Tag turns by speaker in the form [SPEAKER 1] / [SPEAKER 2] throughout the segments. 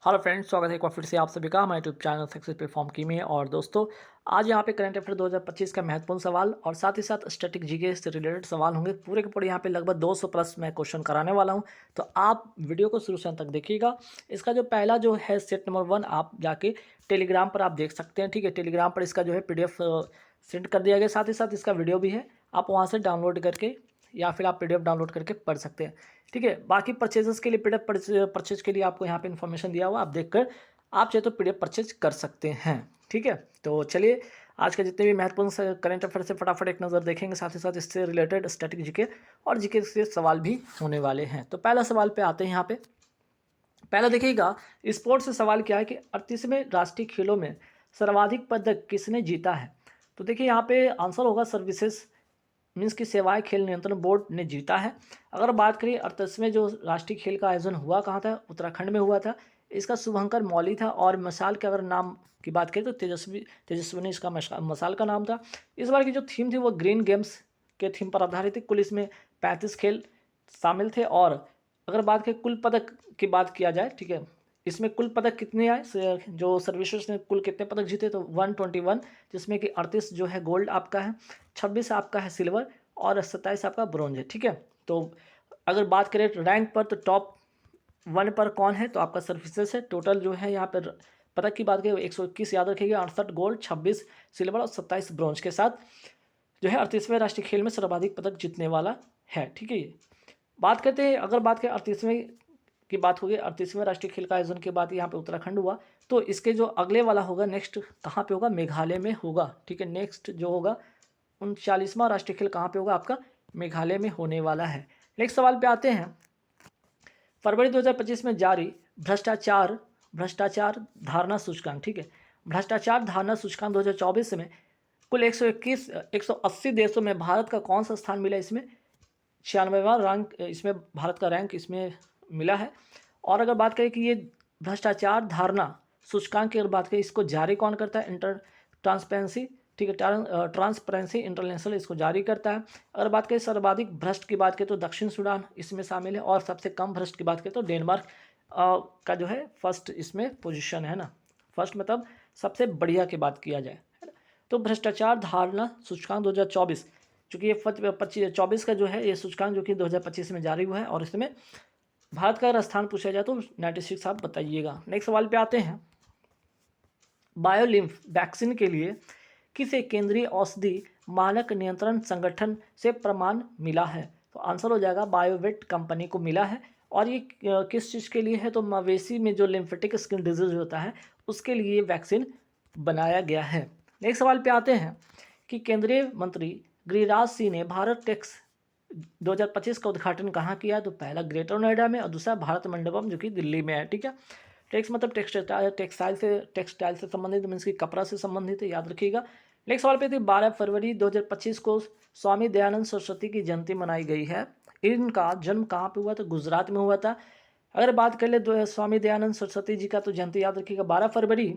[SPEAKER 1] Hello friends, स्वागत है एक बार फिर से आप सभी का हमारे यूट्यूब चैनल सक्सेस प्लेटफॉर्म की में। और दोस्तों, आज यहाँ पे करंट अफेयर 2025 का महत्वपूर्ण सवाल और साथ ही साथ स्टैटिक जीके से रिलेटेड सवाल होंगे। पूरे के पूरे यहाँ पे लगभग 200 प्लस मैं क्वेश्चन कराने वाला हूँ, तो आप वीडियो को शुरू से अंत तक देखिएगा। इसका जो पहला जो है सेट नंबर 1, आप जाके टेलीग्राम पर आप देख सकते हैं। ठीक है, टेलीग्राम पर इसका जो है PDF सेंड कर दिया गया, साथ ही साथ इसका वीडियो भी है, आप वहाँ से डाउनलोड करके या फिर आप PDF डाउनलोड करके पढ़ सकते हैं। ठीक है, बाकी परचेजेस के लिए PDF परचेज के लिए आपको यहाँ पे इन्फॉर्मेशन दिया हुआ, आप देखकर आप चाहे तो PDF परचेज कर सकते हैं। ठीक है, तो चलिए आज के जितने भी महत्वपूर्ण करंट अफेयर से फटाफट एक नज़र देखेंगे, साथ ही साथ इससे रिलेटेड स्टैटिक जीके और जीके से सवाल भी होने वाले हैं। तो पहला सवाल पे आते हैं। यहाँ पे पहला देखिएगा, स्पोर्ट्स से सवाल क्या है कि 38वें राष्ट्रीय खेलों में सर्वाधिक पदक किसने जीता है। तो देखिए यहाँ पे आंसर होगा सर्विसेज मीन्स की सेवाएं खेल नियंत्रण बोर्ड ने जीता है। अगर बात करें 38वें जो राष्ट्रीय खेल का आयोजन हुआ कहाँ था, उत्तराखंड में हुआ था। इसका शुभंकर मौली था और मशाल के अगर नाम की बात करें तो तेजस्विनी इसका मशाल का नाम था। इस बार की जो थीम थी वो ग्रीन गेम्स के थीम पर आधारित थी। कुल इसमें 35 खेल शामिल थे। और अगर बात करें कुल पदक की बात किया जाए, ठीक है, इसमें कुल पदक कितने आए, जो सर्विसेज ने कुल कितने पदक जीते, तो 121, जिसमें कि 38 जो है गोल्ड आपका है, 26 आपका है सिल्वर और 27 आपका ब्रॉन्ज है। ठीक है, तो अगर बात करें रैंक पर तो टॉप 1 पर कौन है, तो आपका सर्विसेज है। टोटल जो है यहाँ पर पदक की बात करें 121 याद रखिएगा, 68 गोल्ड, 26 सिल्वर और 27 ब्रॉन्ज के साथ जो है 38वें राष्ट्रीय खेल में सर्वाधिक पदक जीतने वाला है। ठीक है, ये बात करते हैं। अगर बात करें 38वें की बात होगी, 38वें राष्ट्रीय खेल का आयोजन के बाद यहाँ पे उत्तराखंड हुआ, तो इसके जो अगले वाला होगा नेक्स्ट कहाँ पे होगा, मेघालय में होगा। ठीक है, नेक्स्ट जो होगा 39वां राष्ट्रीय खेल कहाँ पे होगा, आपका मेघालय में होने वाला है। नेक्स्ट सवाल पे आते हैं। फरवरी 2025 में जारी भ्रष्टाचार धारणा सूचकांक, ठीक है, भ्रष्टाचार धारणा सूचकांक 2024 में कुल 180 देशों में भारत का कौन सा स्थान मिला। इसमें 96वां रैंक इसमें भारत का रैंक इसमें मिला है। और अगर बात करें कि ये भ्रष्टाचार धारणा सूचकांक की अगर बात करें, इसको जारी कौन करता है, ट्रांसपेरेंसी, ठीक है, ट्रांसपेरेंसी इंटरनेशनल इसको जारी करता है। अगर बात करें सर्वाधिक भ्रष्ट की बात करें तो दक्षिण सूडान इसमें शामिल है, और सबसे कम भ्रष्ट की बात करें तो डेनमार्क का जो है फर्स्ट इसमें पोजीशन है ना, फर्स्ट मतलब सबसे बढ़िया की बात किया जाए, है ना। तो भ्रष्टाचार धारणा सूचकांक 2024, चूँकि ये 24 का जो है ये सूचकांक जो कि 2025 में जारी हुआ है, और इसमें भारत का अगर स्थान पूछा जाए तो 96 आप बताइएगा। नेक्स्ट सवाल पे आते हैं। बायोलिम्फ वैक्सीन के लिए किसे केंद्रीय औषधि मानक नियंत्रण संगठन से प्रमाण मिला है, तो आंसर हो जाएगा बायोवेट कंपनी को मिला है। और ये किस चीज़ के लिए है, तो मवेशी में जो लिम्फेटिक स्किन डिजीज होता है उसके लिए वैक्सीन बनाया गया है। नेक्स्ट सवाल पे आते हैं कि केंद्रीय मंत्री गिरिराज सिंह ने भारत टेक्स 2025 का उद्घाटन कहाँ किया, तो पहला ग्रेटर नोएडा में और दूसरा भारत मंडपम जो कि दिल्ली में है। ठीक है, टेक्स मतलब टेक्सटाइल से संबंधित, मीन्स की कपड़ा से संबंधित है, याद रखिएगा। नेक्स्ट सवाल पे थी 12 फरवरी 2025 को स्वामी दयानंद सरस्वती की जयंती मनाई गई है। इनका जन्म कहाँ पे हुआ, तो गुजरात में हुआ था। अगर बात कर ले स्वामी दयानंद सरस्वती जी का, तो जयंती याद रखिएगा 12 फरवरी।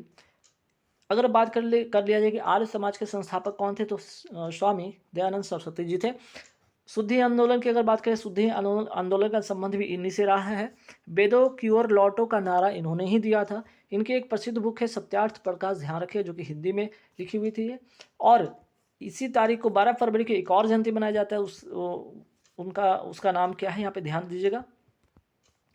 [SPEAKER 1] अगर बात कर लिया जाए कि आर्य समाज के संस्थापक कौन थे, तो स्वामी दयानंद सरस्वती जी थे। शुद्धि आंदोलन की अगर बात करें, शुद्धि आंदोलन का संबंध भी इन्हीं से रहा है। वेदों की ओर लौटो का नारा इन्होंने ही दिया था। इनकी एक प्रसिद्ध बुक है सत्यार्थ प्रकाश, ध्यान रखिए, जो कि हिंदी में लिखी हुई थी। और इसी तारीख को 12 फरवरी की एक और जयंती मनाया जाता है, उसका नाम क्या है, यहाँ पे ध्यान दीजिएगा,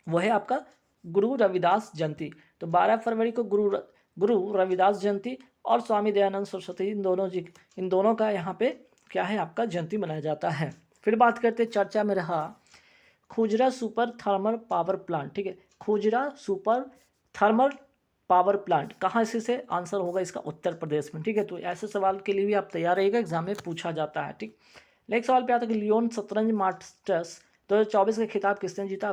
[SPEAKER 1] वो है आपका गुरु रविदास जयंती। तो 12 फरवरी को गुरु रविदास जयंती और स्वामी दयानंद सरस्वती इन दोनों का यहाँ पे क्या है, आपका जयंती मनाया जाता है। फिर बात करते हैं, चर्चा में रहा खुजरा सुपर थर्मल पावर प्लांट। ठीक है, खुजरा सुपर थर्मल पावर प्लांट कहाँ से आंसर होगा इसका, उत्तर प्रदेश में। ठीक है, तो ऐसे सवाल के लिए भी आप तैयार रहिएगा, एग्जाम में पूछा जाता है। ठीक, नेक्स्ट सवाल पे आता है कि लियोन शतरंज मास्टर्स 2024 का खिताब किसने जीता,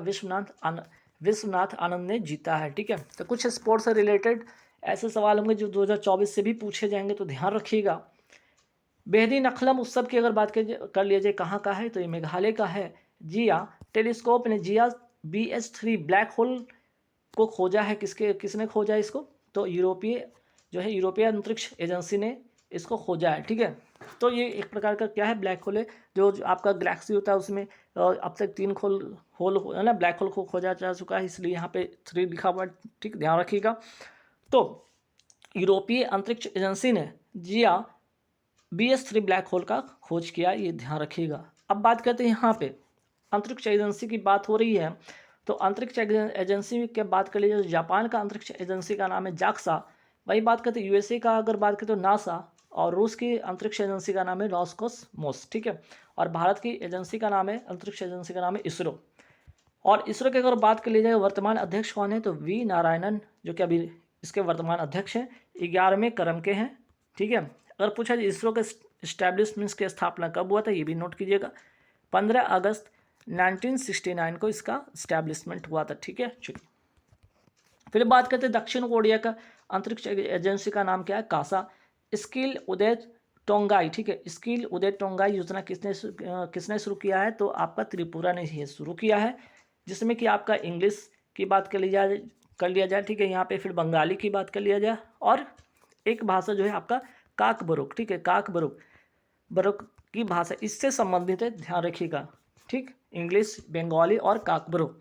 [SPEAKER 1] विश्वनाथ आनंद ने जीता है। ठीक है, तो कुछ स्पोर्ट्स से रिलेटेड ऐसे सवाल होंगे जो 2024 से भी पूछे जाएंगे, तो ध्यान रखिएगा। बेहदी नखलम उत्सव की अगर बात कर लिया जाए कहाँ का है, तो ये मेघालय का है। जिया टेलीस्कोप ने जिया BH3 ब्लैक होल को खोजा है, किसने खोजा है इसको, तो यूरोपीय अंतरिक्ष एजेंसी ने इसको खोजा है। ठीक है, तो ये एक प्रकार का क्या है, ब्लैक होल है। जो आपका गैलेक्सी होता है उसमें अब तक 3 होल है ना, ब्लैक होल को खोजा जा चुका है, इसलिए यहाँ पे 3 लिखा हुआ है, ठीक, ध्यान रखिएगा। तो यूरोपीय अंतरिक्ष एजेंसी ने जिया BS3 ब्लैक होल का खोज किया, ये ध्यान रखिएगा। अब बात करते हैं यहाँ पे अंतरिक्ष एजेंसी की बात हो रही है, तो अंतरिक्ष एजेंसी की बात कर लीजिए, जापान का अंतरिक्ष एजेंसी का नाम है जाक्सा। वही बात करते हैं यूएसए का, अगर बात करें तो नासा, और रूस की अंतरिक्ष एजेंसी का नाम है रोसकोसमोस, ठीक है। और भारत की एजेंसी का नाम है, अंतरिक्ष एजेंसी का नाम है इसरो। और इसरो की अगर बात कर ली जाए वर्तमान अध्यक्ष कौन है, तो वी नारायणन, जो कि अभी इसके वर्तमान अध्यक्ष हैं, 11वें क्रम के हैं, ठीक है। अगर पूछा जाए इसरो के इस्टेब्लिशमेंट की स्थापना कब हुआ था, ये भी नोट कीजिएगा, 15 अगस्त 1969 को इसका इस्टेब्लिशमेंट हुआ था, ठीक है। चलिए फिर बात करते हैं दक्षिण कोरिया का अंतरिक्ष एजेंसी का नाम क्या है, कासा। स्किल उदय टोंगाई, ठीक है, स्किल उदय टोंगाई योजना किसने शुरू किया है, तो आपका त्रिपुरा ने ही शुरू किया है, जिसमें कि आपका इंग्लिश की बात कर लिया जाए, ठीक है। यहाँ पे फिर बंगाली की बात कर लिया जाए, और एक भाषा जो है आपका काकबरुक, ठीक है, काकबरुक बरुक की भाषा इससे संबंधित है, ध्यान रखिएगा, ठीक, इंग्लिश, बंगाली और काकबरुक।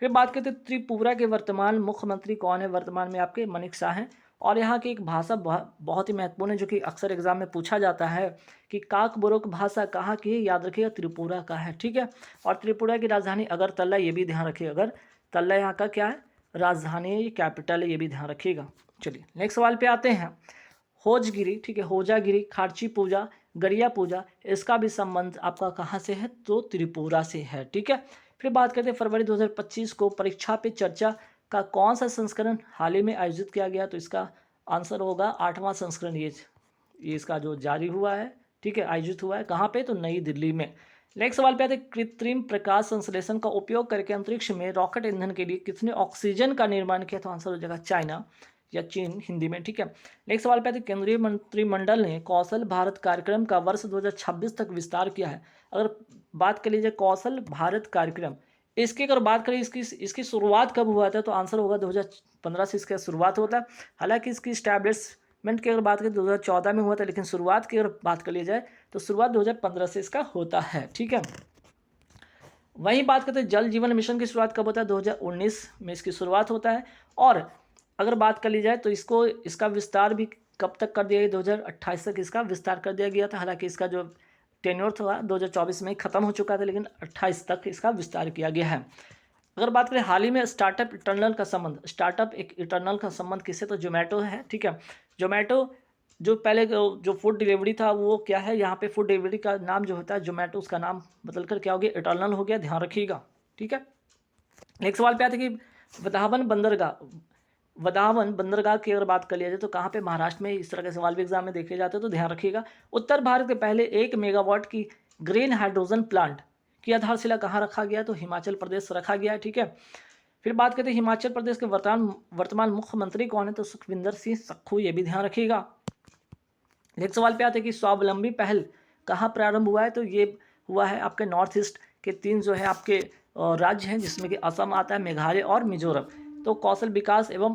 [SPEAKER 1] फिर बात करते हैं त्रिपुरा के वर्तमान मुख्यमंत्री कौन है, वर्तमान में आपके मानिक शाह हैं। और यहाँ की एक भाषा बहुत ही महत्वपूर्ण है, जो कि अक्सर एग्जाम में पूछा जाता है कि काकबरुक भाषा कहाँ की है, याद रखिएगा त्रिपुरा का है, ठीक है। और त्रिपुरा की राजधानी अगरतला, ये भी ध्यान रखिएगा, अगरतला यहाँ का क्या है, राजधानी है, ये कैपिटल है, ये भी ध्यान रखिएगा। चलिए नेक्स्ट सवाल पे आते हैं। होजगिरी, ठीक है, होजागिरी, खार्ची पूजा, गरिया पूजा, इसका भी संबंध आपका कहाँ से है, तो त्रिपुरा से है, ठीक है। फिर बात करते हैं फरवरी 2025 को परीक्षा पे चर्चा का कौन सा संस्करण हाल ही में आयोजित किया गया, तो इसका आंसर होगा 8वां संस्करण, ये इसका जो जारी हुआ है, ठीक है, आयोजित हुआ है, कहाँ पे, तो नई दिल्ली में। नेक्स्ट सवाल पे आते हैं कृत्रिम प्रकाश संश्लेषण का उपयोग करके अंतरिक्ष में रॉकेट ईंधन के लिए किसने ऑक्सीजन का निर्माण किया, तो आंसर हो जाएगा चाइना या चीन हिंदी में, ठीक है। नेक्स्ट सवाल पे आते हैं केंद्रीय मंत्रिमंडल ने कौशल भारत कार्यक्रम का वर्ष 2026 तक विस्तार किया है। अगर बात कर लीजिए कौशल भारत कार्यक्रम, इसकी अगर बात करें इसकी शुरुआत कब हुआ था, तो आंसर होगा 2015 से इसका शुरुआत होता है। हालांकि इसकी स्टैब्लिशमेंट की अगर बात करें 2014 में हुआ था, लेकिन शुरुआत की अगर बात कर ली जाए तो शुरुआत 2015 से इसका होता है, ठीक है। वहीं बात करते हैं जल जीवन मिशन की शुरुआत कब होता है, 2019 में इसकी शुरुआत होता है। और अगर बात कर ली जाए तो इसका विस्तार भी कब तक कर दिया गया, 2028 तक इसका विस्तार कर दिया गया था। हालांकि इसका जो टेन्योर था 2024 में ही खत्म हो चुका था, लेकिन 28 तक इसका विस्तार किया गया है। अगर बात करें हाल ही में स्टार्टअप इटर्नल का संबंध, स्टार्टअप एक इटर्नल का संबंध किससे, तो जोमेटो है, ठीक है। जोमेटो जो पहले जो फूड डिलीवरी था वो क्या है, यहाँ पे फूड डिलीवरी का नाम जो होता है जोमेटो, उसका नाम बदल कर क्या हो गया, इटर्नल हो गया, ध्यान रखिएगा, ठीक है। नेक्स्ट सवाल पे आते हैं कि वधावन बंदरगाह की अगर बात कर लिया जाए तो कहाँ पे, महाराष्ट्र में। इस तरह के सवाल भी एग्जाम में देखे जाते हैं, तो ध्यान रखिएगा। उत्तर भारत के पहले 1 मेगावाट की ग्रीन हाइड्रोजन प्लांट की आधारशिला कहाँ रखा गया, तो हिमाचल प्रदेश रखा गया है, ठीक है। फिर बात करते हैं हिमाचल प्रदेश के वर्तमान मुख्यमंत्री कौन है, तो सुखविंदर सिंह सुक्खू, ये भी ध्यान रखिएगा। नेक्स्ट सवाल पे आते हैं कि स्वावलंबी पहल कहाँ प्रारंभ हुआ है, तो ये हुआ है आपके नॉर्थ ईस्ट के 3 जो है आपके राज्य हैं, जिसमें कि असम आता है, मेघालय और मिजोरम। तो कौशल विकास एवं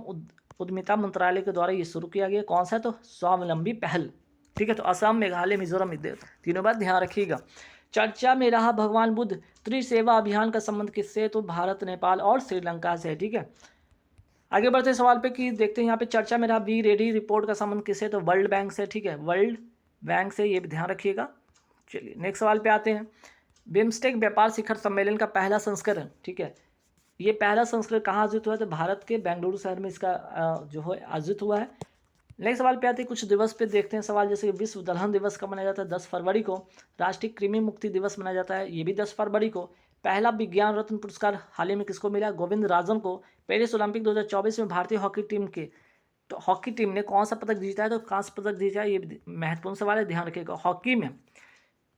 [SPEAKER 1] उद्यमिता मंत्रालय के द्वारा ये शुरू किया गया, कौन सा है, तो स्वावलंबी पहल, ठीक है। तो असम, मेघालय, मिजोरम, तीनों बात ध्यान रखिएगा। चर्चा में रहा भगवान बुद्ध त्रिसेवा अभियान का संबंध किससे, तो भारत, नेपाल और श्रीलंका से है, ठीक है। आगे बढ़ते सवाल पे कि देखते हैं यहाँ पे चर्चा में रहा बी रेडी रिपोर्ट का संबंध किससे, तो वर्ल्ड बैंक से, ठीक है, वर्ल्ड बैंक से, ये भी ध्यान रखिएगा। चलिए नेक्स्ट सवाल पे आते हैं। बिम्स्टेक व्यापार शिखर सम्मेलन का पहला संस्करण, ठीक है, ये पहला संस्करण कहाँ आयोजित हुआ है, तो भारत के बेंगलुरु शहर में इसका जो है आयोजित हुआ है। नेक्स्ट सवाल पे आते हैं कुछ दिवस पे देखते हैं सवाल, जैसे कि विश्व दलहन दिवस कब मनाया जाता है, 10 फरवरी को। राष्ट्रीय कृमि मुक्ति दिवस मनाया जाता है, ये भी 10 फरवरी को। पहला विज्ञान रत्न पुरस्कार हाल ही में किसको मिला, गोविंद राजन को। पेरिस ओलंपिक 2024 में भारतीय हॉकी टीम ने कौन सा पदक जीता है, तो कांस्य पदक जीता है, ये महत्वपूर्ण सवाल है, ध्यान रखिएगा। हॉकी में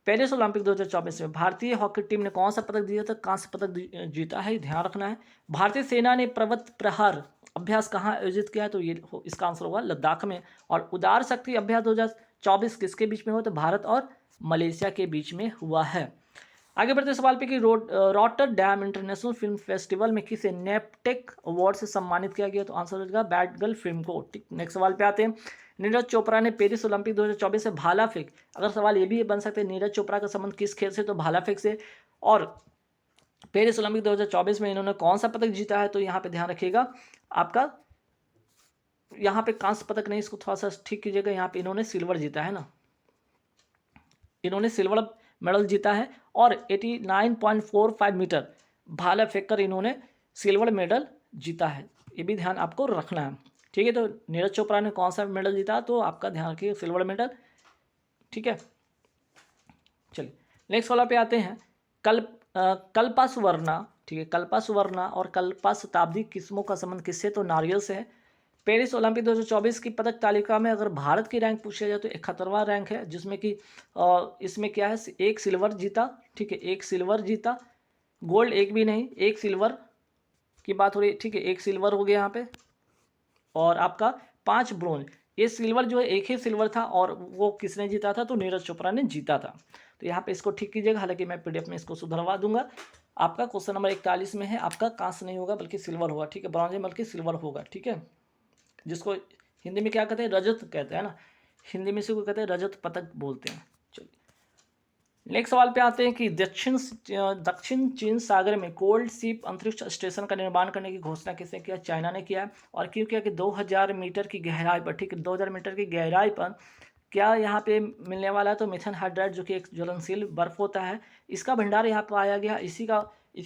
[SPEAKER 1] पेरिस ओलंपिक 2024 में भारतीय हॉकी टीम ने कौन सा पदक जीता, तो कांस्य पदक जीता है, ध्यान रखना है। भारतीय सेना ने पर्वत प्रहार अभ्यास कहाँ आयोजित किया है, तो ये इसका आंसर होगा लद्दाख में। और उदार शक्ति अभ्यास 2024 किसके बीच में हुआ, तो भारत और मलेशिया के बीच में हुआ है। आगे बढ़ते सवाल पे कि रॉटरडैम इंटरनेशनल फिल्म फेस्टिवल में किसे नेपटेक अवार्ड से सम्मानित किया गया, तो आंसर हो जाएगा बैड गर्ल फिल्म को। ठीक, नेक्स्ट सवाल पे आते हैं। नीरज चोपड़ा ने पेरिस ओलंपिक 2024 से भाला फेंक, अगर सवाल ये भी बन सकते हैं नीरज चोपड़ा का संबंध किस खेल से, तो भाला फेंक से। और पेरिस ओलंपिक 2024 में इन्होंने कौन सा पदक जीता है, तो यहाँ पे ध्यान रखिएगा आपका, यहाँ पे कांस्य पदक नहीं, इसको थोड़ा सा ठीक कीजिएगा, यहाँ पे इन्होंने सिल्वर जीता है ना, इन्होंने सिल्वर मेडल जीता है और 89.45 मीटर भाला फेंककर इन्होंने सिल्वर मेडल जीता है, ये भी ध्यान आपको रखना है। ठीक है, तो नीरज चोपड़ा ने कौन सा मेडल जीता, तो आपका ध्यान रखिए सिल्वर मेडल। ठीक है, चलिए नेक्स्ट वाला पे आते हैं। कल्पा सुवर्णा, ठीक है, कल्पा सुवर्णा और कल्पा शताब्दी किस्मों का संबंध किससे, तो नारियल से है। पेरिस ओलंपिक 2024 की पदक तालिका में अगर भारत की रैंक पूछा जाए तो 71वां रैंक है, जिसमें कि इसमें क्या है, एक सिल्वर जीता। ठीक है, एक सिल्वर जीता, गोल्ड एक भी नहीं, एक सिल्वर की बात हो रही है। ठीक है, एक सिल्वर हो गया यहाँ पे, और आपका 5 ब्रोंज। ये सिल्वर जो है एक ही सिल्वर था, और वो किसने जीता था, तो नीरज चोपड़ा ने जीता था। तो यहाँ पे इसको ठीक कीजिएगा, हालांकि मैं पीडीएफ में इसको सुधरवा दूंगा। आपका क्वेश्चन नंबर 41 में है, आपका कांस्य नहीं होगा बल्कि सिल्वर होगा। ठीक है, ब्रॉन्ज बल्कि सिल्वर होगा। ठीक है, जिसको हिंदी में क्या कहते हैं, रजत कहते हैं ना, हिंदी में इसी को कहते हैं रजत पदक बोलते हैं। चलिए नेक्स्ट सवाल पे आते हैं कि दक्षिण चीन सागर में कोल्ड सीप अंतरिक्ष स्टेशन का निर्माण करने की घोषणा किसने किया, चाइना ने किया है। और क्यों किया कि 2000 मीटर की गहराई पर, ठीक है, 2000 मीटर की गहराई पर क्या यहाँ पे मिलने वाला है, तो मिथेन हाइड्राइड, जो कि एक ज्वलनशील बर्फ होता है, इसका भंडार यहाँ पर पाया गया। इसी का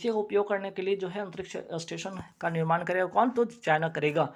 [SPEAKER 1] उपयोग करने के लिए जो है अंतरिक्ष स्टेशन का निर्माण करेगा कौन, तो चाइना करेगा।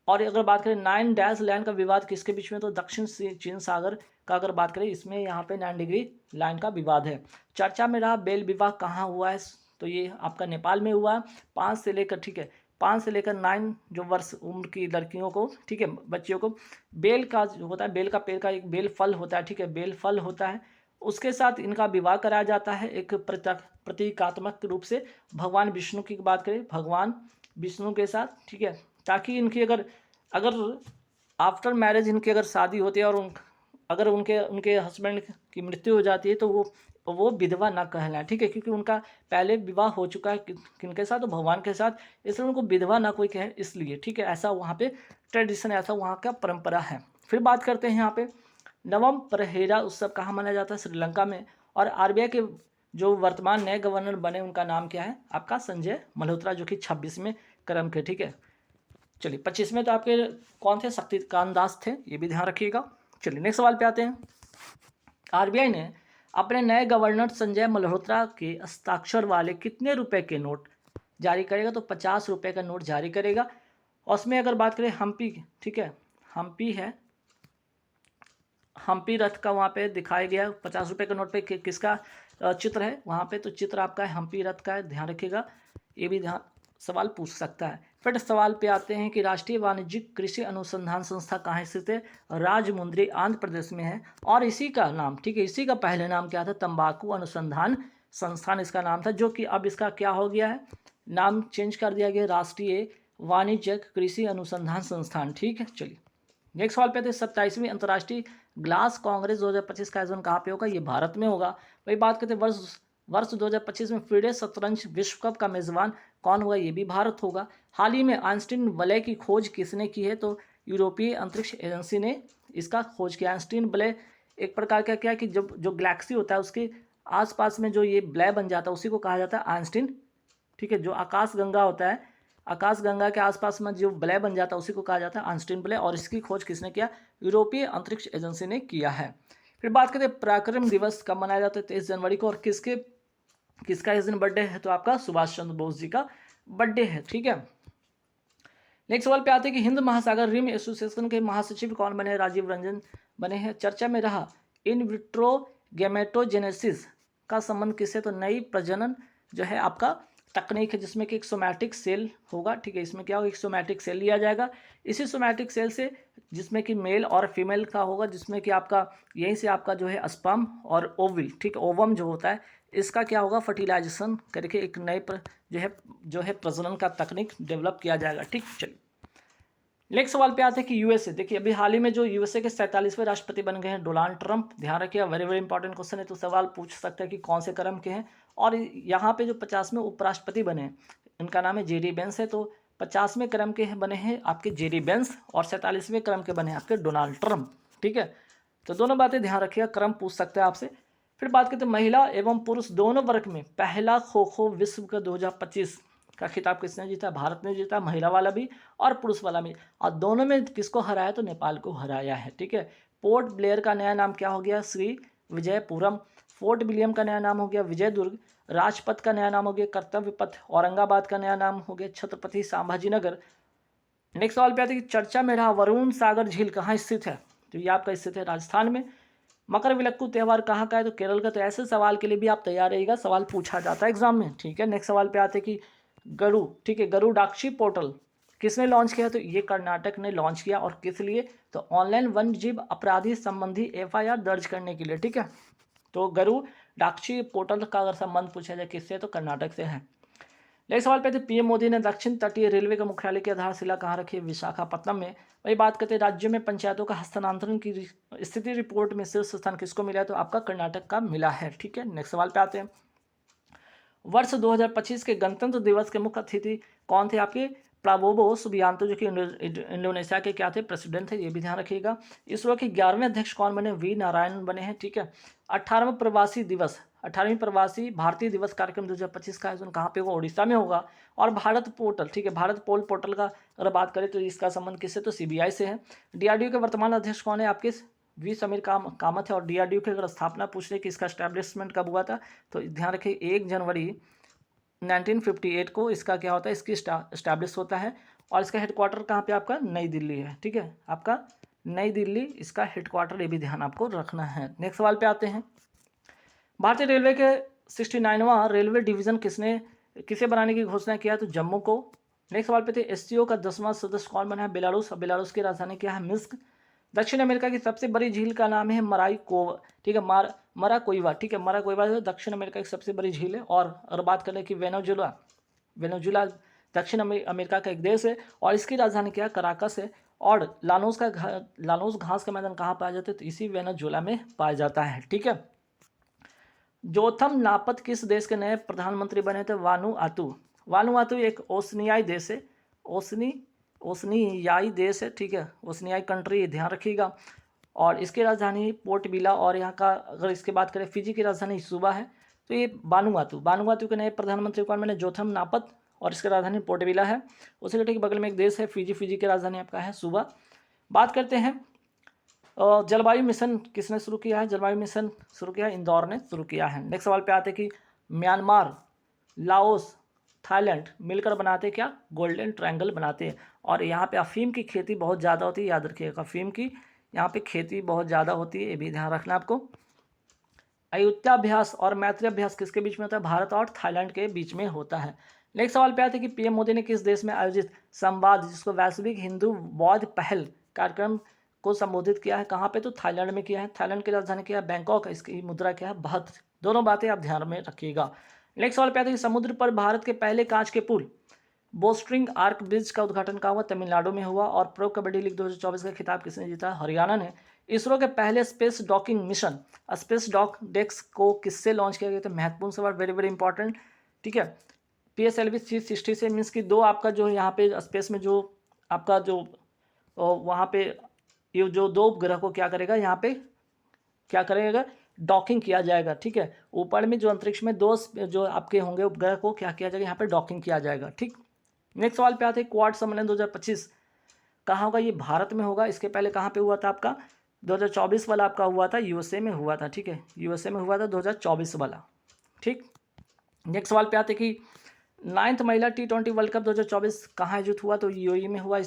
[SPEAKER 1] और अगर बात करें 9 डैश लाइन का विवाद किसके बीच में, तो दक्षिण चीन सागर का अगर बात करें, इसमें यहाँ पे 9 डिग्री लाइन का विवाद है। चर्चा में रहा बेल विवाह कहाँ हुआ है, तो ये आपका नेपाल में हुआ है। 5 से लेकर, ठीक है, 5 से लेकर 9 जो वर्ष उम्र की लड़कियों को, ठीक है, बच्चियों को बेल का जो होता है, बेल का पेड़ का एक बेल फल होता है, ठीक है, बेल फल होता है, उसके साथ इनका विवाह कराया जाता है एक प्रतीकात्मक रूप से। भगवान विष्णु की बात करें, भगवान विष्णु के साथ, ठीक है, ताकि इनकी अगर आफ्टर मैरिज इनकी अगर शादी होती है और अगर उनके हस्बैंड की मृत्यु हो जाती है, तो वो विधवा ना कहलाए। ठीक है, क्योंकि उनका पहले विवाह हो चुका है किनके साथ, तो भगवान के साथ, इसलिए उनको विधवा ना कोई कहे, इसलिए। ठीक है, ऐसा वहाँ पे ट्रेडिशन, ऐसा वहाँ का परंपरा है। फिर बात करते हैं यहाँ पे नवम परहेरा उत्सव कहाँ मनाया जाता है, श्रीलंका में। और आरबीआई के जो वर्तमान नए गवर्नर बने उनका नाम क्या है, आपका संजय मल्होत्रा, जो कि 26वें क्रम के। ठीक है, चलिए 25 में तो आपके कौन थे, शक्तिकांत दास थे, ये भी ध्यान रखिएगा। चलिए नेक्स्ट सवाल पे आते हैं। आरबीआई ने अपने नए गवर्नर संजय मल्होत्रा के हस्ताक्षर वाले कितने रुपए के नोट जारी करेगा, तो 50 रुपये का नोट जारी करेगा। और उसमें अगर बात करें हम्पी, ठीक है, हम्पी है, हम्पी रथ का वहाँ पे दिखाया गया 50 रुपये के नोट पे किसका चित्र है वहाँ पे, तो चित्र आपका है हम्पी रथ का है, ध्यान रखिएगा, ये भी ध्यान सवाल पूछ सकता है। फिर सवाल पे आते हैं कि राष्ट्रीय वाणिज्यिक कृषि अनुसंधान संस्था कहाँ स्थित है, राजमुंद्री आंध्र प्रदेश में है। और इसी का नाम, ठीक है, इसी का पहले नाम क्या था, तंबाकू अनुसंधान संस्थान इसका नाम था, जो कि अब इसका क्या हो गया है, नाम चेंज कर दिया गया, राष्ट्रीय वाणिज्यिक कृषि अनुसंधान संस्थान। ठीक है, चलिए नेक्स्ट सवाल पे आते हैं। 27वीं अंतर्राष्ट्रीय ग्लास कांग्रेस 2025 का आयोजन कहाँ पे होगा, ये भारत में होगा। वही बात करते हैं वर्ष 2025 में फिडे शतरंज विश्व कप का मेज़बान कौन होगा, ये भी भारत होगा। हाल ही में आइंस्टीन वलय की खोज किसने की है, तो यूरोपीय अंतरिक्ष एजेंसी ने इसका खोज किया। आइंस्टीन वलय एक प्रकार का क्या है कि जो गैलेक्सी होता है उसके आसपास में जो ये वलय बन जाता है उसी को कहा जाता है आइंस्टीन। ठीक है, जो आकाश गंगा होता है, आकाश गंगा के आसपास में जो वलय बन जाता है उसी को कहा जाता है आइंस्टीन वलय, और इसकी खोज किसने किया, यूरोपीय अंतरिक्ष एजेंसी ने किया है। फिर बात करते हैं पराक्रम दिवस कब मनाया जाता है, 23 जनवरी को। और किसका इस दिन बर्थडे है, तो आपका सुभाष चंद्र बोस जी का बर्थडे है। ठीक है, नेक्स्ट सवाल पे आते हैं कि हिंद महासागर रिम एसोसिएशन के महासचिव कौन बने, राजीव रंजन बने हैं। चर्चा में रहा इन विट्रो गैमेटोजेनेसिस का संबंध किससे, तो नई प्रजनन जो है आपका तकनीक है, जिसमें कि एक सोमैटिक सेल होगा। ठीक है, इसमें क्या होगा, एक सोमैटिक सेल लिया जाएगा, इसी सोमैटिक सेल से, जिसमें कि मेल और फीमेल का होगा, जिसमें कि आपका यहीं से आपका जो है स्पर्म और ओविल, ठीक है, ओवम जो होता है, इसका क्या होगा, फर्टिलाइजेशन करके एक नए जो है प्रजनन का तकनीक डेवलप किया जाएगा। ठीक, चलिए नेक्स्ट सवाल पे आते हैं कि यूएसए, देखिए अभी हाल ही में जो यूएसए के 47वें राष्ट्रपति बन गए हैं डोनाल्ड ट्रंप, ध्यान रखिएगा, वेरी वेरी इंपॉर्टेंट क्वेश्चन है, तो सवाल पूछ सकता है कि कौन से क्रम के हैं। और यहाँ पे जो 50वें उपराष्ट्रपति बने हैं उनका नाम है जेडी बेंस है, तो 50वें क्रम के बने हैं आपके जेडी बेंस और 47वें क्रम के बने हैं आपके डोनाल्ड ट्रंप, ठीक है। तो दोनों बातें ध्यान रखिएगा, क्रम पूछ सकते हैं आपसे। फिर बात करते हैं महिला एवं पुरुष दोनों वर्ग में पहला खो खो विश्व का 2025 का खिताब किसने जीता? भारत ने जीता, महिला वाला भी और पुरुष वाला भी। और दोनों में किसको हराया? तो नेपाल को हराया है, ठीक है। पोर्ट ब्लेयर का नया नाम क्या हो गया? श्री विजयपुरम। फोर्ट विलियम का नया नाम हो गया विजय दुर्ग। राजपथ का नया नाम हो गया कर्तव्य पथ। औरंगाबाद का नया नाम हो गया छत्रपति संभाजी नगर। नेक्स्ट सवाल पे आते हैं कि चर्चा में रहा वरुण सागर झील कहाँ स्थित है? तो ये आपका स्थित है राजस्थान में। मकर विलक्कू त्यौहार कहाँ का है? तो केरल का। तो ऐसे सवाल के लिए भी आप तैयार रहिएगा, सवाल पूछा जाता है एग्जाम में, ठीक है। नेक्स्ट सवाल पे आते हैं कि गरु, ठीक है, गरुडाक्षी पोर्टल किसने लॉन्च किया? तो ये कर्नाटक ने लॉन्च किया। और किस लिए? तो ऑनलाइन वन्यजीव अपराधी संबंधी एफआईआर दर्ज करने के लिए, ठीक है। तो गरुडाक्षी पोर्टल का अगर संबंध पूछा जाए किससे, तो कर्नाटक से है। नेक्स्ट सवाल पे थे पीएम मोदी ने दक्षिण तटीय रेलवे का मुख्यालय की आधारशिला कहाँ रखी है? विशाखापट्टनम में। वही बात करते हैं राज्यों में पंचायतों का हस्तांतरण की स्थिति रिपोर्ट में शीर्ष स्थान किसको मिला है? तो आपका कर्नाटक का मिला है, ठीक है। नेक्स्ट सवाल पे आते हैं, वर्ष 2025 के गणतंत्र दिवस के मुख्य अतिथि कौन थे? आपके प्राबोवो सुबियांतो, जो कि इंडोनेशिया के क्या थे? प्रेसिडेंट थे, ये भी ध्यान रखिएगा। इसरो के 11वें अध्यक्ष कौन बने? वी नारायण बने हैं, ठीक है। 18वां प्रवासी दिवस, 18वीं प्रवासी भारतीय दिवस कार्यक्रम 2025 का आयोजन कहाँ पे होगा? उड़ीसा में होगा। और भारत पोर्टल, ठीक है, भारत पोल पोर्टल का अगर बात करें तो इसका संबंध किससे? तो सीबीआई से है। डीआरडीओ के वर्तमान अध्यक्ष कौन है? आपके वी समीर कामत है। और डीआरडीओ की अगर स्थापना पूछ रहे कि इसका स्टैब्लिशमेंट कब हुआ था, तो ध्यान रखिए 1 जनवरी 1958 को इसका क्या होता है? इसकी स्टैब्लिश होता है। और इसका हेडक्वार्टर कहाँ पे? आपका नई दिल्ली है, ठीक है, आपका नई दिल्ली इसका हेडक्वार्टर, ये भी ध्यान आपको रखना है। नेक्स्ट सवाल पे आते हैं, भारतीय रेलवे के 69वां रेलवे डिवीजन किसे बनाने की घोषणा किया? तो जम्मू को। नेक्स्ट सवाल पे थे एससीओ का 10वां सदस्य कौन बना है? बेलारूस। बेलारूस की राजधानी क्या है? मिन्स्क। दक्षिण अमेरिका की सबसे बड़ी झील का नाम है मराईकोवा, ठीक है, मराकोइवा, ठीक है, मराकोइवा दक्षिण अमेरिका की सबसे बड़ी झील है। और अगर बात करें कि वेनेजुला दक्षिण अमेरिका का एक देश है और इसकी राजधानी क्या है? कराकस है। और लानोस घास का मैदान कहाँ पाया जाता है? तो इसी वेनेजुला में पाया जाता है, ठीक है। जोथम नापत किस देश के नए प्रधानमंत्री बने थे? वानुआतु। वानुआतु एक ओशनियाई देश है, ओशनियाई देश है, ठीक है, ओशनियाई कंट्री, ध्यान रखिएगा। और इसकी राजधानी पोर्ट बिला। और यहाँ का अगर इसकी बात करें फिजी की राजधानी सुबा है। तो ये बानुआतु के नए प्रधानमंत्री कौन बने? जोथम नापत। और इसकी राजधानी पोर्ट बिला है। उसी के ठीक बगल में एक देश है फिजी, फिजी की राजधानी आपका है सुबा। बात करते हैं जलवायु मिशन किसने शुरू किया है? जलवायु मिशन शुरू किया इंदौर ने शुरू किया है। नेक्स्ट सवाल पे आते कि म्यांमार, लाओस, थाईलैंड मिलकर बनाते क्या? गोल्डन ट्रायंगल बनाते हैं। और यहाँ पे अफीम की खेती बहुत ज़्यादा होती है, याद रखिएगा, अफीम की यहाँ पे खेती बहुत ज़्यादा होती है, ये भी ध्यान रखना आपको। अयोध्याभ्यास और मैत्री अभ्यास किसके बीच में होता है? भारत और थाईलैंड के बीच में होता है। नेक्स्ट सवाल पे आते हैं कि पीएम मोदी ने किस देश में आयोजित संवाद, जिसको वैश्विक हिंदू बौद्ध पहल कार्यक्रम को संबोधित किया है? कहाँ पे? तो थाईलैंड में किया है। थाईलैंड की राजधानी क्या है? बैंकॉक। इसकी मुद्रा क्या है? बाहत। दोनों बातें आप ध्यान में रखिएगा। नेक्स्ट सवाल पे आते हैं कि समुद्र पर भारत के पहले कांच के पुल बोस्ट्रिंग आर्क ब्रिज का उद्घाटन कहाँ हुआ? तमिलनाडु में हुआ। और प्रो कबड्डी लीग 2024 का खिताब किसने जीता? हरियाणा ने। इसरो के पहले space docking mission space dock desk को किससे लॉन्च किया गया था? महत्वपूर्ण सवाल, वेरी वेरी इंपॉर्टेंट, ठीक है। PSLV 360 से, मीन्स कि दो आपका जो यहाँ पे स्पेस में जो आपका जो वहाँ पे ये जो दो उपग्रह को क्या करेगा? यहाँ पे क्या करेगा? डॉकिंग किया जाएगा, ठीक है। ऊपर में जो अंतरिक्ष में दो जो आपके होंगे उपग्रह को क्या किया जाएगा? यहाँ पे डॉकिंग किया जाएगा, ठीक। नेक्स्ट सवाल पे आते हैं क्वाड सम्मेलन 2025 कहाँ होगा? ये भारत में होगा। इसके पहले कहाँ पे हुआ था? आपका 2024 वाला आपका हुआ था यूएसए में हुआ था, ठीक है, यूएसए में हुआ था 2024 वाला, ठीक। नेक्स्ट सवाल पे आते कि 9th महिला T20 वर्ल्ड कप 2024 कहाँ आयोजित हुआ? तो यूएई में हुआ।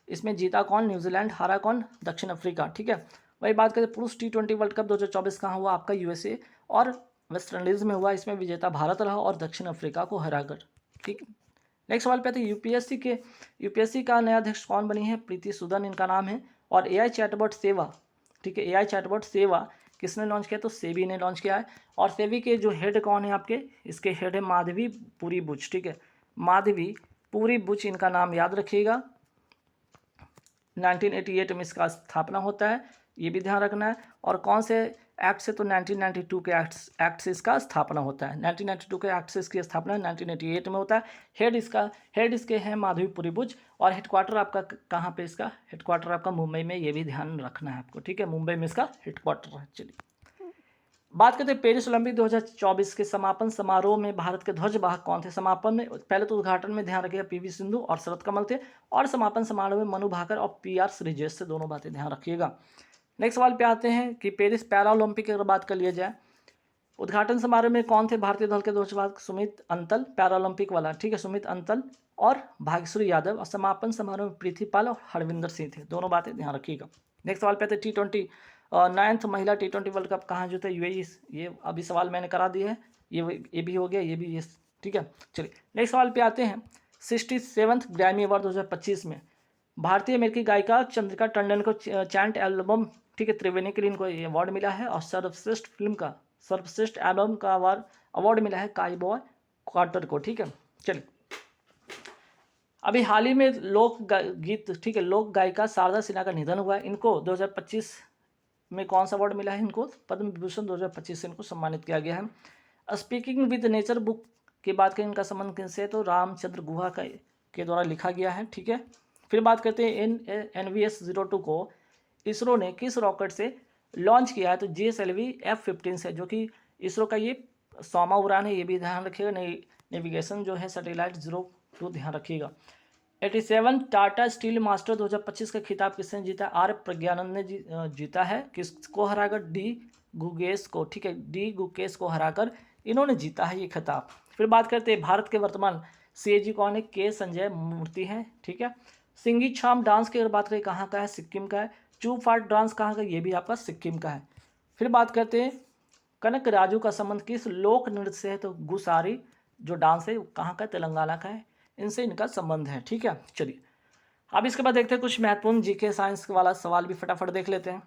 [SPEAKER 1] इसमें जीता कौन? न्यूजीलैंड। हारा कौन? दक्षिण अफ्रीका, ठीक है। वही बात करें पुरुष T20 वर्ल्ड कप 2024 कहाँ हुआ? आपका यूएसए और वेस्ट इंडीज़ में हुआ। इसमें विजेता भारत रहा और दक्षिण अफ्रीका को हराकर, ठीक। नेक्स्ट सवाल पे आते हैं यूपीएससी का नया अध्यक्ष कौन बनी है? प्रीति सूदन इनका नाम है। और एआई चैटबॉट सेवा, ठीक है, एआई चैटबॉट सेवा किसने लॉन्च किया? तो सेबी ने लॉन्च किया है। और सेबी के जो हेड कौन है आपके? इसके हेड है माधवी पुरी बुच, ठीक है, माधवी पुरी बुच इनका नाम याद रखिएगा। 1988 में इसका स्थापना होता है, ये भी ध्यान रखना है। और कौन से एक्ट से, तो 1992 के एक्ट से इसका स्थापना होता है। 1992 के एक्ट से इसकी स्थापना 1988 में होता है। हेड इसके हैं माधवीपुरी बुर्ज, और हेडक्वार्टर आपका कहाँ पे, इसका हेडक्वार्टर आपका मुंबई में, ये भी ध्यान रखना है आपको, ठीक है, मुंबई में इसका हेडक्वार्टर है। चलिए बात करते हैं पेरिस ओलंपिक 2024 के समापन समारोह में भारत के ध्वजवाहक कौन थे। समापन में पहले तो उद्घाटन में ध्यान रखिएगा पीवी सिंधु और शरत कमल थे, और समापन समारोह में मनु भाकर और पीआर श्रीजेश से, दोनों बातें ध्यान रखिएगा। नेक्स्ट सवाल पे आते हैं कि पेरिस पैरा ओलंपिक की अगर बात कर लिया जाए, उद्घाटन समारोह में कौन थे भारतीय दल के ध्वजवाहक, सुमित अंतल, पैरा ओलंपिक वाला, ठीक है, सुमित अंतल और भाग्यश्री यादव, और समापन समारोह में प्रीति पाल और हरविंदर सिंह थे, दोनों बातें ध्यान रखिएगा। नेक्स्ट सवाल पे आते हैं T20 9th महिला T20 वर्ल्ड कप कहाँ जीते, यूएई, ये अभी सवाल मैंने करा दिया है, ये भी हो गया, ये भी, ये ठीक है। चलिए नेक्स्ट सवाल पे आते हैं 67th ग्रैमी अवार्ड 2025 में भारतीय अमेरिकी गायिका चंद्रिका टंडन को चैंट एल्बम, ठीक है, त्रिवेणी के लिए इनको ये अवार्ड मिला है, और सर्वश्रेष्ठ एल्बम का अवार्ड मिला है काई बॉय कार्टर को, ठीक है। चलिए अभी हाल ही में लोक गीत, ठीक है, लोक गायिका शारदा सिन्हा का निधन हुआ है। इनको 2025 में कौन सा अवार्ड मिला है, इनको पद्म विभूषण 2025 से इनको सम्मानित किया गया है। स्पीकिंग विद नेचर बुक की बात करें, इनका संबंध किनसे, तो रामचंद्र गुहा के द्वारा लिखा गया है, ठीक है। फिर बात करते हैं NVS-02 को इसरो ने किस रॉकेट से लॉन्च किया है, तो GSLV F-15 से, जो कि इसरो का ये 100वां उड़ान है, ये भी ध्यान रखिएगा। नेविगेशन जो है सैटेलाइट 02 ध्यान रखिएगा। 87 टाटा स्टील मास्टर 2025 का खिताब किसने जीता, आर प्रज्ञानंद ने जीता है। किसको हराकर, डी गुकेश को, ठीक है, डी गुकेश को हराकर इन्होंने जीता है ये खिताब। फिर बात करते हैं भारत के वर्तमान CAG कौन है, के संजय मूर्ति हैं, ठीक है। सिंगी छाम डांस की अगर बात करें कहाँ का है, सिक्किम का है। चू फाट डांस कहाँ का, ये भी आपका सिक्किम का है। फिर बात करते हैं कनक राजू का संबंध किस लोक नृत्य से है, तो गुसारी जो डांस है कहाँ का, तेलंगाना का है, इनसे इनका संबंध है, ठीक है। चलिए अब इसके बाद देखते हैं कुछ महत्वपूर्ण जीके साइंस वाला सवाल भी फटाफट देख लेते हैं।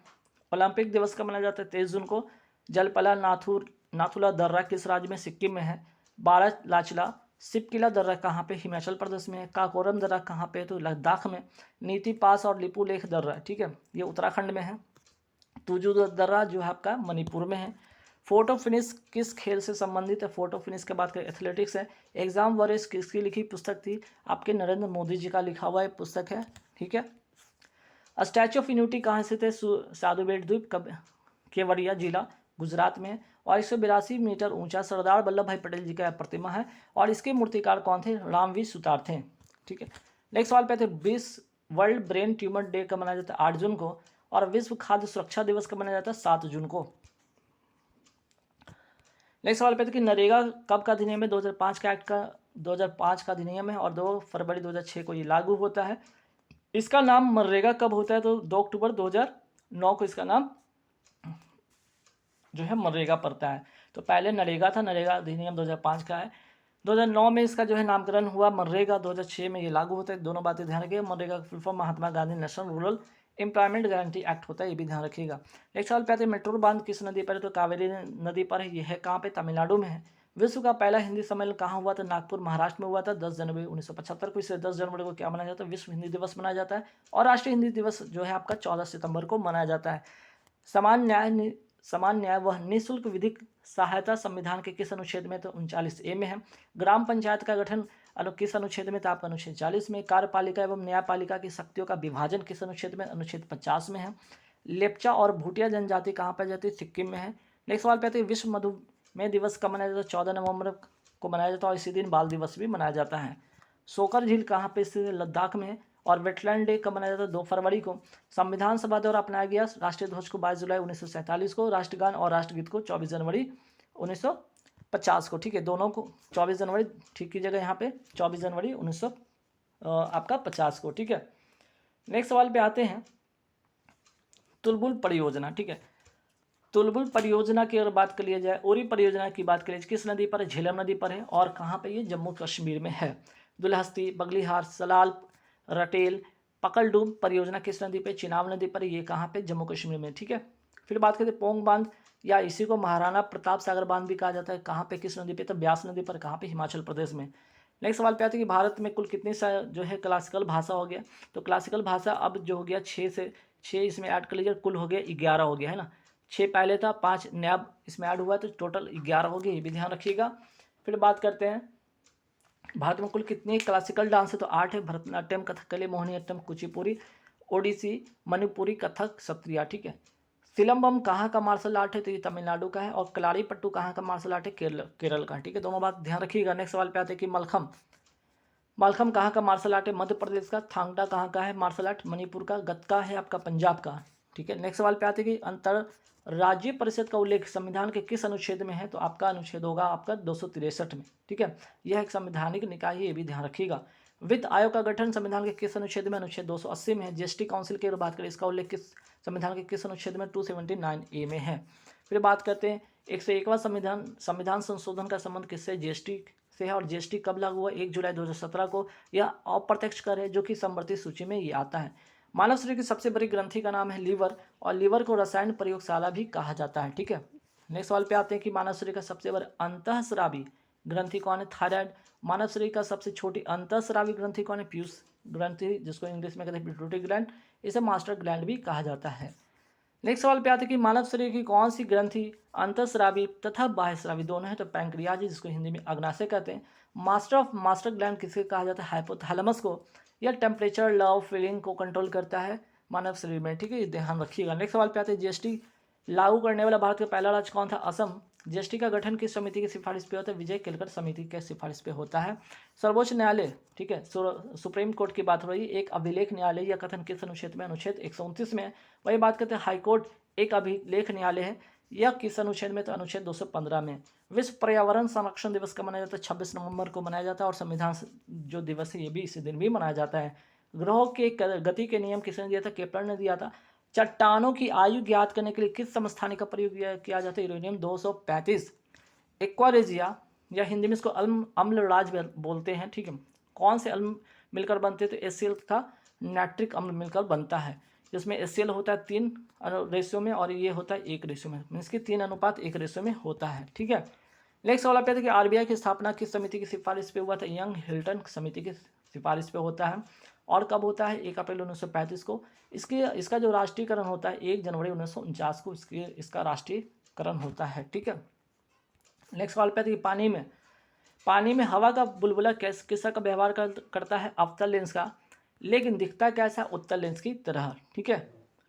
[SPEAKER 1] ओलंपिक दिवस कब मनाया जाता है, 23 जून को। जलपला नाथुला दर्रा किस राज्य में, सिक्किम में है। बारालाचला सिपकिला दर्रा कहाँ पे, हिमाचल प्रदेश में है। काकोरम दर्रा कहाँ पे, तो लद्दाख में। नीति पास और लिपू लेख दर्रा, ठीक है, ये उत्तराखंड में है। तुजू दर्रा जो है आपका मणिपुर में है। फोटो फिनिश किस खेल से संबंधित है, फोटो फिनिश के बात करें एथलेटिक्स है। एग्जाम वॉरियर्स किसकी लिखी पुस्तक थी, आपके नरेंद्र मोदी जी का लिखा हुआ एक पुस्तक है, ठीक है। स्टैचू ऑफ यूनिटी कहाँ स्थित है, साधु बेट द्वीप केवड़िया जिला गुजरात में। और 182 मीटर ऊंचा सरदार वल्लभ भाई पटेल जी का प्रतिमा है, और इसके मूर्तिकार कौन थे, रामवीर सुतार थे, ठीक है। नेक्स्ट सवाल पे थे वर्ल्ड ब्रेन ट्यूमर डे कब मनाया जाता है, 8 जून को। और विश्व खाद्य सुरक्षा दिवस कब मनाया जाता है, 7 जून को। नेक्स्ट सवाल पे था कि नरेगा कब का अधिनियम है, 2005 का एक्ट का 2005 का अधिनियम है, और 2 फरवरी 2006 को ये लागू होता है। इसका नाम मनरेगा कब होता है, तो 2 अक्टूबर 2009 को इसका नाम जो है मनरेगा पड़ता है। तो पहले नरेगा था, नरेगा अधिनियम 2005 का है। 2009 में इसका जो है नामकरण हुआ मनरेगा, 2006 में ये लागू होता है, दोनों बातें ध्यान रखिएगा। मनरेगा का full form Mahatma Gandhi national rural employment guarantee act होता है, ये भी ध्यान रखिएगा। नेक्स्ट सवाल पे आते हैं मेट्रो बांध किस नदी पर है, तो कावेरी नदी पर है। ये है कहाँ पे, तमिलनाडु में है। विश्व का पहला हिंदी सम्मेलन कहाँ हुआ था, नागपुर महाराष्ट्र में हुआ था 10 जनवरी 1975 को। इससे 10 जनवरी को क्या मनाया जाता है, विश्व हिंदी दिवस मनाया जाता है। और राष्ट्रीय हिंदी दिवस जो है आपका 14 सितंबर को मनाया जाता है। समान न्याय व निःशुल्क विधिक सहायता संविधान के किस अनुच्छेद में, तो 39A में है। ग्राम पंचायत का गठन किस अनुच्छेद में, तो आपका अनुच्छेद 40 में। कार्यपालिका एवं न्यायपालिका की शक्तियों का विभाजन किस अनुच्छेद में, अनुच्छेद 50 में है। लेप्चा और भूटिया जनजाति कहाँ पाई जाती है, सिक्किम में है। नेक्स्ट सवाल पे आते हैं विश्व मधुमेह दिवस कब मनाया जाता है, 14 नवंबर को मनाया जाता है, और इसी दिन बाल दिवस भी मनाया जाता है। सोकर झील कहाँ पे स्थित है, लद्दाख में। और वेटलैंड डे कब मनाया जाता है, 2 फरवरी को। संविधान सभा द्वारा अपनाया गया राष्ट्रीय ध्वज को 22 जुलाई 1947 को। राष्ट्रगान और राष्ट्रगीत को 24 जनवरी 1950 को, ठीक है, दोनों को 24 जनवरी, ठीक की जगह यहाँ पे 24 जनवरी 1950 को, ठीक है। नेक्स्ट सवाल पे आते हैं तुलबुल परियोजना, ठीक है। तुलबुल परियोजना की अगर बात कर लिया जाए, उरी परियोजना की बात करें किस नदी पर है, झेलम नदी पर है। और कहाँ पे, ये जम्मू कश्मीर में है। दुलहस्ती, बगलीहार, सलाल, रटेल, पकलडूब परियोजना किस नदी पे, चिनाब नदी पर। ये कहाँ पे, जम्मू कश्मीर में, ठीक है। फिर बात करते हैं पोंग बांध, या इसी को महाराणा प्रताप सागर बांध भी कहा जाता है, कहाँ पे, किस नदी पे, तो ब्यास नदी पर। कहाँ पे, हिमाचल प्रदेश में। नेक्स्ट सवाल पे आते हैं कि भारत में कुल कितनी सा जो है क्लासिकल भाषा हो गया। तो क्लासिकल भाषा अब जो हो गया 6 इसमें ऐड कर लीजिए, कुल हो गया 11 हो गया है ना। 6 पहले था, 5 नया इसमें ऐड हुआ है, तो टोटल 11 हो गया, ये भी ध्यान रखिएगा। फिर बात करते हैं भारत में कुल कितने क्लासिकल डांस है। तो 8 है, भरतनाट्यम, कथकली, मोहिनीअट्टम, कुचिपुड़ी, ओडिसी, मणिपुरी, कथक, सत्रिया। ठीक है। सिलंबम कहाँ का मार्शल आर्ट है। तो ये तमिलनाडु का है। और कलारीपट्टू कहाँ का मार्शल आर्ट है। केरल का। ठीक है, दोनों बात ध्यान रखिएगा। नेक्स्ट सवाल पे आते हैं कि मलखम मलखम कहाँ का मार्शल आर्ट है। मध्य प्रदेश का। थांगटा कहाँ का है मार्शल आर्ट। मणिपुर का। गतका है आपका पंजाब का। ठीक है। नेक्स्ट सवाल पे आते हैं कि अंतर राज्य परिषद का उल्लेख संविधान के किस अनुच्छेद में है। तो आपका अनुच्छेद होगा आपका 263 में। ठीक है, यह एक संवैधानिक निकाय है, ये भी ध्यान रखिएगा। वित्त आयोग का गठन संविधान के किस अनुच्छेद में। अनुच्छेद 280 में है। जीएसटी काउंसिल की बात करें, इसका उल्लेख किस संविधान के किस अनुच्छेद में। 279A में है। फिर बात करते हैं 101वां संविधान संशोधन का संबंध किससे। जीएसटी से है। और जीएसटी कब लागू हुआ। 1 जुलाई 2017 को। यह अप्रत्यक्ष कर है, जो कि समवर्ती सूची में ये आता है। मानव शरीर की सबसे बड़ी ग्रंथि का नाम है लीवर, और लीवर को रसायन प्रयोगशाला भी कहा जाता है। ठीक है। नेक्स्ट सवाल पे आते हैं कि मानव शरीर का सबसे बड़ा अंतःस्रावी ग्रंथि कौन है। थायराइड। मानव शरीर का सबसे छोटी अंतःस्रावी ग्रंथि कौन है। पीयूष ग्रंथि, जिसको इंग्लिश में कहते हैं पिट्यूटरी ग्लैंड, इसे मास्टर ग्लैंड भी कहा जाता है। नेक्स्ट सवाल पे आते हैं कि मानव शरीर की कौन सी ग्रंथि अंतःस्रावी तथा बाह्यस्रावी दोनों है। तो पैंक्रियाज, जिसको हिंदी में अग्नाशय कहते हैं। मास्टर ग्लैंड किसके कहा जाता है। हाइपोथैलेमस को। यह टेम्परेचर, लव, फीलिंग को कंट्रोल करता है मानव शरीर में। ठीक है, ये ध्यान रखिएगा। नेक्स्ट सवाल पे आते हैं जीएसटी लागू करने वाला भारत का पहला राज्य कौन था। असम। जीएसटी का गठन किस समिति की सिफारिश पे होता है। विजय केलकर समिति के सिफारिश पे होता है। सर्वोच्च न्यायालय, ठीक है, सुप्रीम कोर्ट की बात हो रही है, एक अभिलेख न्यायालय या कथन किस अनुच्छेद में। अनुच्छेद 129 में है। वही बात करते हैं हाईकोर्ट एक अभिलेख न्यायालय है, यह किस अनुच्छेद में। तो अनुच्छेद 215 में। विश्व पर्यावरण संरक्षण दिवस का मनाया जाता है। 26 नवंबर को मनाया जाता है। और संविधान जो दिवस है ये भी इसी दिन भी मनाया जाता है। ग्रहों के गति के नियम किसने दिया था। केपलर ने दिया था। चट्टानों की आयु ज्ञात करने के लिए किस समस्थानिक का प्रयोग किया जाता है। यूरेनियम 235। एक्वारेजिया, या हिंदी में इसको अम्लराज बोलते हैं। ठीक है, कौन से अम्ल मिलकर बनते हैं। तो एचसीएल तथा नाइट्रिक अम्ल मिलकर बनता है, जिसमें एचसीएल होता है 3 रेशियो में, और ये होता है 1 रेशियो में, मीन्स कि 3:1 रेशियो में होता है। ठीक है। नेक्स्ट सवाल पे कि आरबीआई की स्थापना किस समिति की सिफारिश पे हुआ था। यंग हिल्टन समिति की सिफारिश पे होता है। और कब होता है। 1 अप्रैल 1935 को। इसका जो राष्ट्रीयकरण होता है 1 जनवरी 1949 को इसका राष्ट्रीयकरण होता है। ठीक है। नेक्स्ट सवाल पे कि पानी में हवा का बुलबुला किसका का व्यवहार करता है। अवतल लेंस का, लेकिन दिखता कैसा है। उत्तल लेंस की तरह। ठीक है।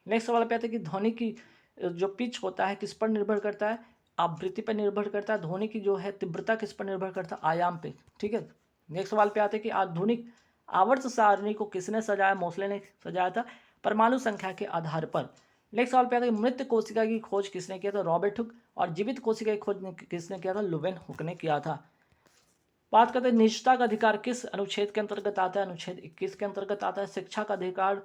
[SPEAKER 1] नेक्स्ट सवाल पे आते हैं कि ध्वनि की जो पिच होता है किस पर निर्भर करता है। आवृत्ति पर निर्भर करता है। ध्वनि की जो है तीव्रता किस पर निर्भर करता है। आयाम पे। ठीक है। नेक्स्ट सवाल पे आते हैं कि आधुनिक आवर्त सारणी को किसने सजाया। मोसले ने सजाया था, परमाणु संख्या के आधार पर। नेक्स्ट सवाल पे आता है कि मृत कोशिका की खोज किसने किया था। Robert Hooke. और जीवित कोशिका की खोज किसने किया था। लुवेन हुक ने किया था। बात करते हैं निजता का अधिकार किस अनुच्छेद के अंतर्गत आता है। अनुच्छेद 21 के अंतर्गत आता है। शिक्षा का अधिकार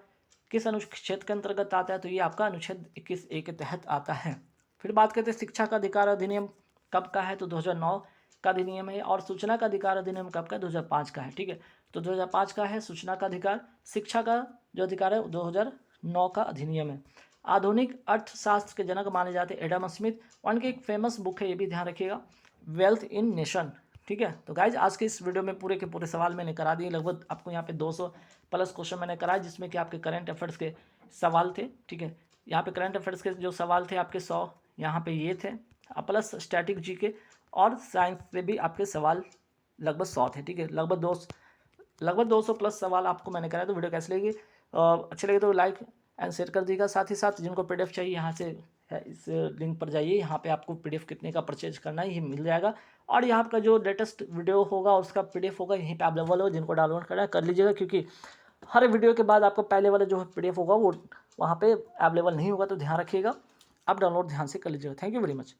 [SPEAKER 1] किस अनुच्छेद के अंतर्गत आता है। तो ये आपका अनुच्छेद 21A के तहत आता है। फिर बात करते हैं शिक्षा का अधिकार अधिनियम कब का है। तो 2009 का अधिनियम है। और सूचना का अधिकार अधिनियम कब का है। 2005 का है। ठीक है, तो 2005 का है सूचना का अधिकार। शिक्षा का जो अधिकार है 2009 का अधिनियम है। आधुनिक अर्थशास्त्र के जनक माने जाते हैं एडम स्मिथ। उनकी एक फेमस बुक है, ये भी ध्यान रखिएगा, वेल्थ इन नेशन। ठीक है। तो गाइज आज के इस वीडियो में पूरे के पूरे सवाल मैंने करा दिए। लगभग आपको यहाँ पे 200 प्लस क्वेश्चन मैंने कराए, जिसमें कि आपके करंट अफेयर्स के सवाल थे। ठीक है, यहाँ पे करंट अफेयर्स के जो सवाल थे आपके 100 यहाँ पे ये थे, प्लस स्टैटिक जीके और साइंस से भी आपके सवाल लगभग 100 थे। ठीक है, लगभग 200 प्लस सवाल आपको मैंने कराया। तो वीडियो कैसे लगी, अच्छी लगी तो लाइक एंड शेयर कर दीजिएगा। साथ ही साथ जिनको पीडीएफ चाहिए यहाँ से इस लिंक पर जाइए, यहाँ पे आपको पीडीएफ कितने का परचेज करना है ये मिल जाएगा। और यहाँ का जो लेटेस्ट वीडियो होगा उसका पीडीएफ होगा यहीं पे अवेलेबल हो, जिनको डाउनलोड करना है कर लीजिएगा, क्योंकि हर वीडियो के बाद आपको पहले वाला जो पीडीएफ होगा वो वहाँ पे अवेलेबल नहीं होगा। तो ध्यान रखिएगा, आप डाउनलोड ध्यान से कर लीजिएगा। Thank you very much.